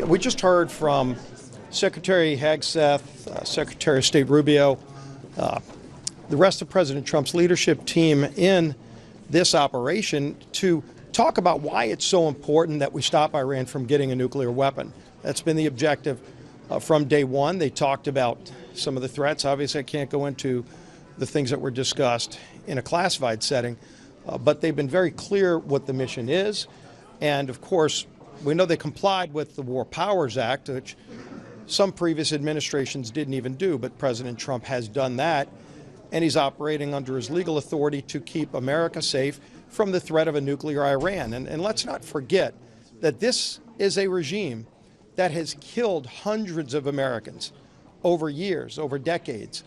We just heard from Secretary Hegseth, Secretary of State Rubio, the rest of President Trump's leadership team in this operation to talk about why it's so important that we stop Iran from getting a nuclear weapon. That's been the objective from day one. They talked about some of the threats. Obviously, I can't go into the things that were discussed in a classified setting, but they've been very clear what the mission is. And of course, we know they complied with the War Powers Act, which some previous administrations didn't even do, but President Trump has done that, and he's operating under his legal authority to keep America safe from the threat of a nuclear Iran. And let's not forget that this is a regime that has killed hundreds of Americans over years, over decades.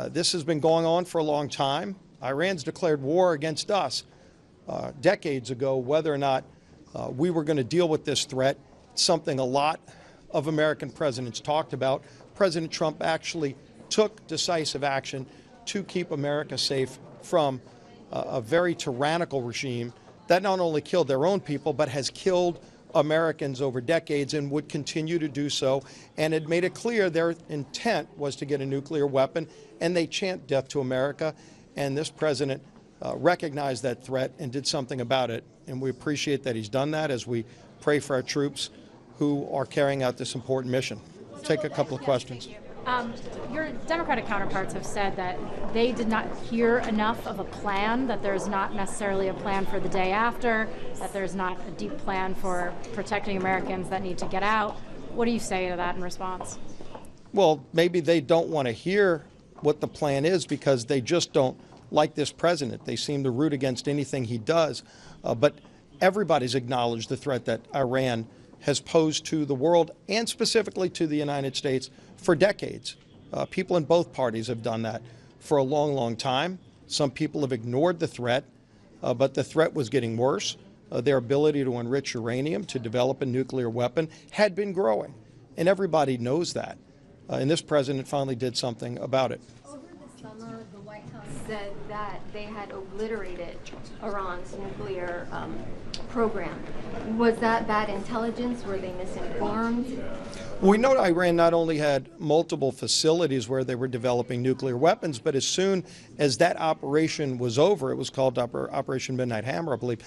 This has been going on for a long time. Iran's declared war against us decades ago. Whether or not we were going to deal with this threat, something a lot of American presidents talked about. President Trump actually took decisive action to keep America safe from a very tyrannical regime that not only killed their own people, but has killed Americans over decades and would continue to do so. And it made it clear their intent was to get a nuclear weapon, and they chant death to America. And this president recognized that threat and did something about it. And we appreciate that he's done that as we pray for our troops who are carrying out this important mission. Take a couple of questions. Your Democratic counterparts have said that they did not hear enough of a plan, that there's not necessarily a plan for the day after, that there's not a deep plan for protecting Americans that need to get out. What do you say to that in response? Well, maybe they don't want to hear what the plan is because they just don't like this president. They seem to root against anything he does. But everybody's acknowledged the threat that Iran has posed to the world and specifically to the United States for decades. People in both parties have done that for a long, long time. Some people have ignored the threat, but the threat was getting worse. Their ability to enrich uranium, to develop a nuclear weapon, had been growing, and everybody knows that. And this president finally did something about it. Over the summer, the White House said that they had obliterated Iran's nuclear program. Was that bad intelligence? Were they misinformed? We know Iran not only had multiple facilities where they were developing nuclear weapons, but as soon as that operation was over, it was called Operation Midnight Hammer, I believe,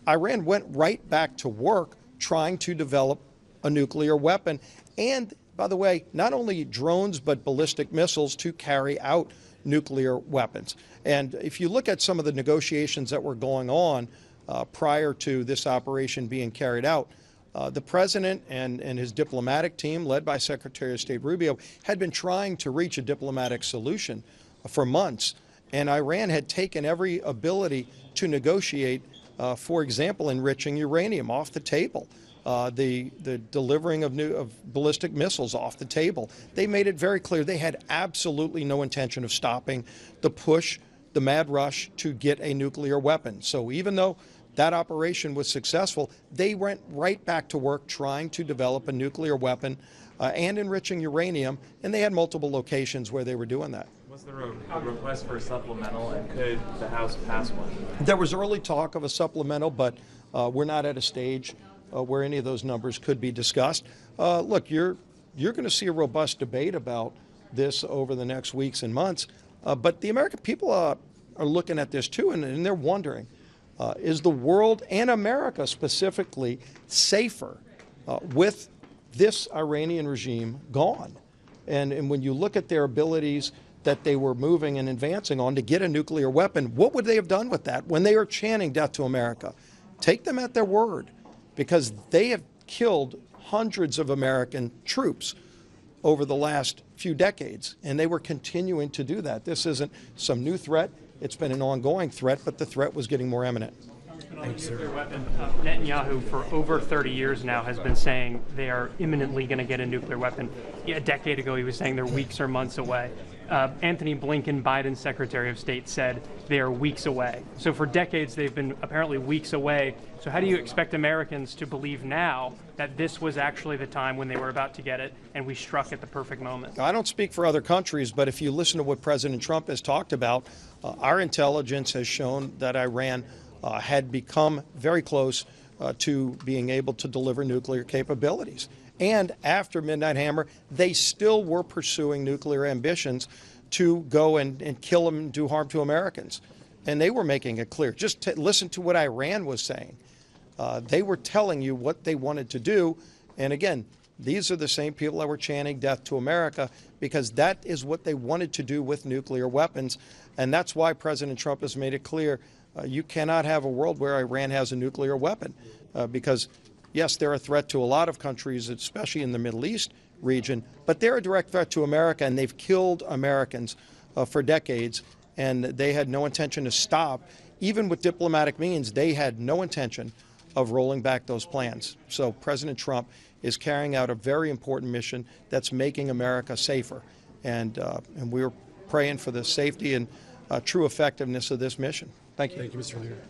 Iran went right back to work trying to develop a nuclear weapon. And, by the way, not only drones, but ballistic missiles to carry out nuclear weapons. And if you look at some of the negotiations that were going on prior to this operation being carried out, the president and his diplomatic team, led by Secretary of State Rubio, had been trying to reach a diplomatic solution for months. And Iran had taken every ability to negotiate, for example, enriching uranium off the table, the delivering of ballistic missiles off the table. They made it very clear they had absolutely no intention of stopping the push, the mad rush to get a nuclear weapon. So even though that operation was successful, they went right back to work trying to develop a nuclear weapon and enriching uranium, and they had multiple locations where they were doing that. Was there a request for a supplemental, and could the House pass one? There was early talk of a supplemental, but we're not at a stage where any of those numbers could be discussed. Look, you're going to see a robust debate about this over the next weeks and months, but the American people are looking at this too, and they're wondering, is the world and America specifically safer with this Iranian regime gone? And when you look at their abilities that they were moving and advancing on to get a nuclear weapon, what would they have done with that when they are chanting death to America? Take them at their word, because they have killed hundreds of American troops over the last few decades, and they were continuing to do that. This isn't some new threat. It's been an ongoing threat, but the threat was getting more imminent. Netanyahu, for over 30 years now, has been saying they are imminently going to get a nuclear weapon. A decade ago, he was saying they're weeks or months away. Anthony Blinken, Biden's Secretary of State, said they are weeks away. So for decades, they've been apparently weeks away. So how do you expect Americans to believe now that this was actually the time when they were about to get it and we struck at the perfect moment? I don't speak for other countries, but if you listen to what President Trump has talked about, our intelligence has shown that Iran had become very close to being able to deliver nuclear capabilities. And after Midnight Hammer, they still were pursuing nuclear ambitions to go and kill them and do harm to Americans. And they were making it clear. Just listen to what Iran was saying. They were telling you what they wanted to do. And again, these are the same people that were chanting death to America, because that is what they wanted to do with nuclear weapons. And that's why President Trump has made it clear you cannot have a world where Iran has a nuclear weapon, because yes, they're a threat to a lot of countries, especially in the Middle East region, but they're a direct threat to America, and they've killed Americans for decades, and they had no intention to stop. Even with diplomatic means, they had no intention of rolling back those plans. So President Trump is carrying out a very important mission that's making America safer, and we're praying for the safety and true effectiveness of this mission. Thank you. Thank you, Mr. Leader.